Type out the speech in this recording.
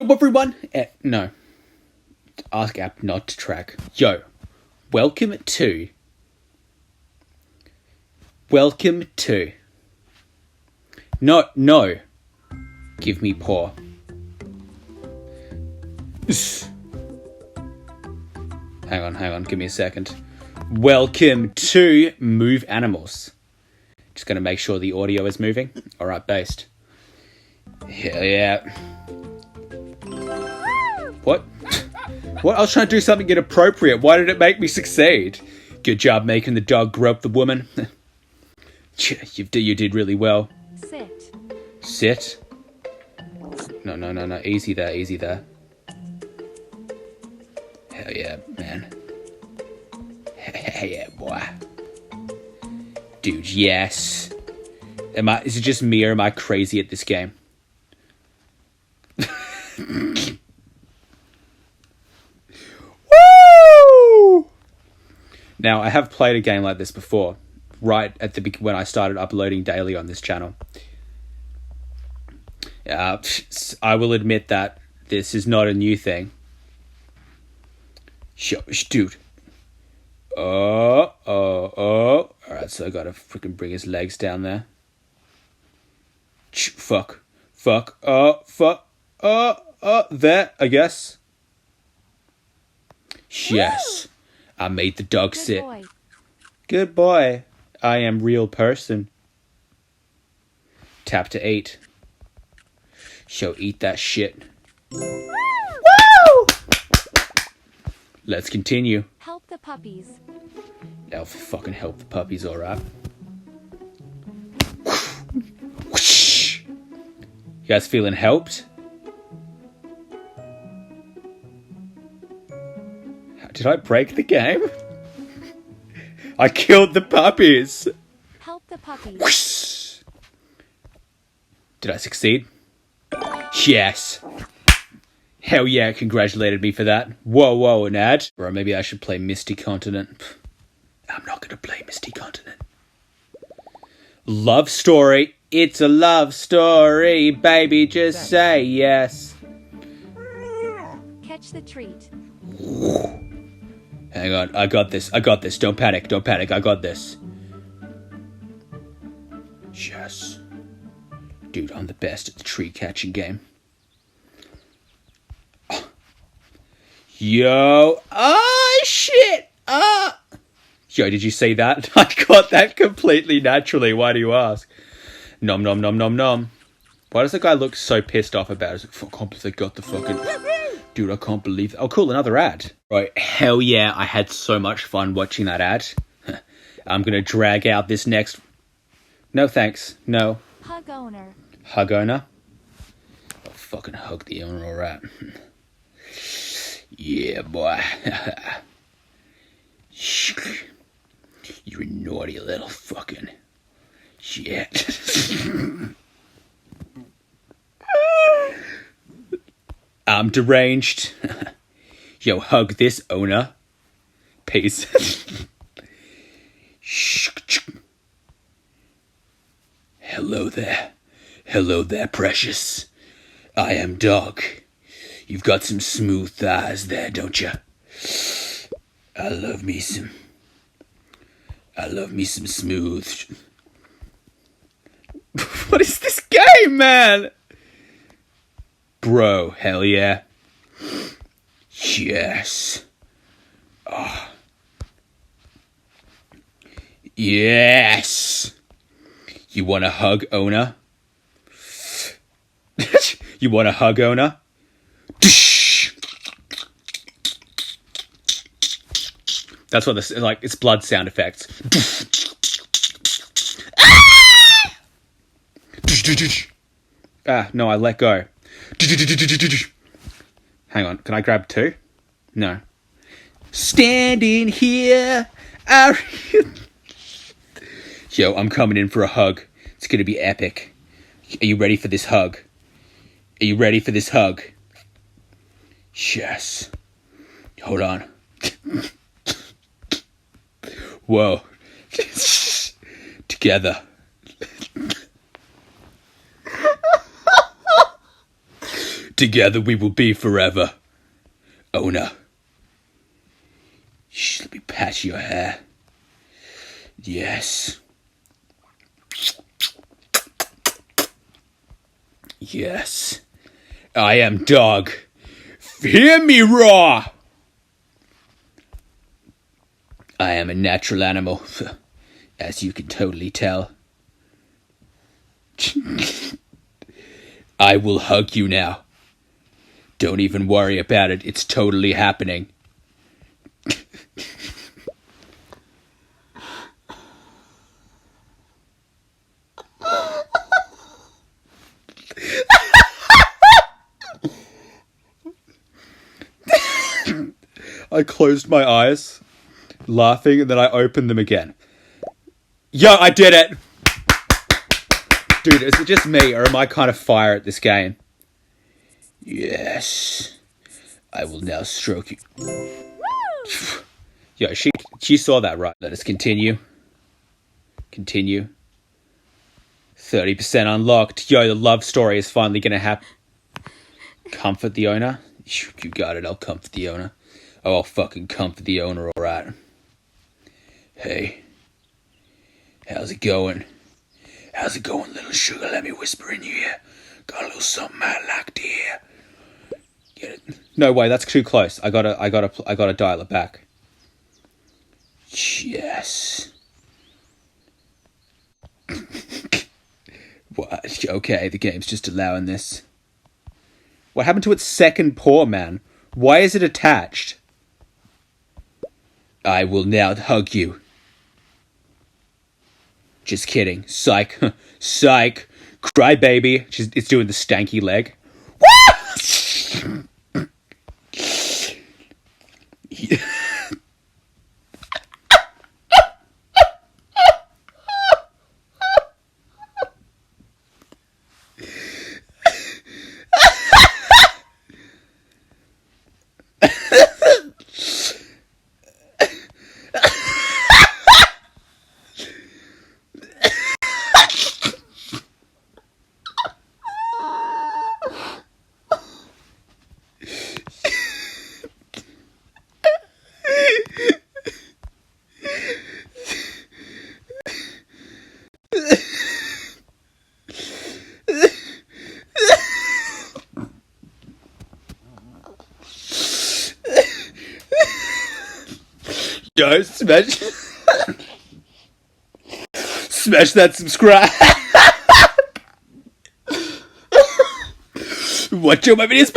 Hello everyone, no, ask app not to track. Yo, welcome to, no, give me paw. Hang on, give me a second. Welcome to Move Animals. Just gonna make sure the audio is moving. Alright, based. Hell yeah. What? What? I was trying to do something inappropriate. Why did it make me succeed? Good job making the dog grope the woman. You did really well. Sit. No. Easy there. Hell yeah, man. Hell yeah, boy. Dude, yes. Is it just me or am I crazy at this game? Now, I have played a game like this before, right at when I started uploading daily on this channel. I will admit that this is not a new thing. Dude. Oh. Alright, so I gotta freaking bring his legs down there. Fuck. There, I guess. Yes. I made the dog sit. Good boy. I am real person. Tap to eat. Eat that shit. Woo! Let's continue. Help the puppies. I'll fucking help the puppies, alright. You guys feeling helped? Did I break the game? I killed the puppies. Help the puppies. Did I succeed? Yes. Hell yeah, congratulated me for that. Whoa, an ad? Or maybe I should play Misty Continent. I'm not going to play Misty Continent. Love story. It's a love story. Baby, just say yes. Catch the treat. Hang on, I got this. Don't panic, I got this. Yes. Dude, I'm the best at the tree catching game. Oh. Yo. Oh, shit. Yo, did you see that? I got that completely naturally. Why do you ask? Nom. Why does the guy look so pissed off about it? I can't believe they got the fucking... Dude, I can't believe... Oh, cool, another ad. Right, hell yeah, I had so much fun watching that ad. I'm gonna drag out this next... No, thanks. No. Hug owner. Hug owner? I'll fucking hug the owner, alright. Yeah, boy. You're a naughty little fucking shit. I'm deranged. Yo, hug this, owner. Peace. Hello there, precious. I am dog. You've got some smooth thighs there, don't you? I love me some smooth. What is this game, man? Bro, hell yeah. Yes. Oh. Yes. You want a hug, owner? You want a hug, owner? That's what this is like. It's blood sound effects. No, I let go. Hang on, can I grab two? No. Standing here. Yo, I'm coming in for a hug. It's gonna be epic. Are you ready for this hug? Yes. Hold on. Whoa. Together. Together we will be forever. Owner. Shh, let me pat your hair. Yes. Yes. I am dog. Hear me roar! I am a natural animal, as you can totally tell. I will hug you now. Don't even worry about it. It's totally happening. I closed my eyes, laughing, and then I opened them again. Yo, I did it! Dude, is it just me, or am I kind of fire at this game? Yes. I will now stroke you. Yo, she saw that, right? Let us continue. Continue. 30% unlocked. Yo, the love story is finally gonna happen. Comfort the owner? You got it, I'll comfort the owner. Oh, I'll fucking comfort the owner, alright. Hey. How's it going? How's it going, little sugar? Let me whisper in your ear. Got a little something I'd like to hear. Get it? No way, that's too close. I gotta dial it back. Yes. What? Okay, the game's just allowing this. What happened to its second paw, man? Why is it attached? I will now hug you. Just kidding. Psych. Psych. Cry baby. It's doing the stanky leg. Yo, smash that subscribe. Watch all my videos back.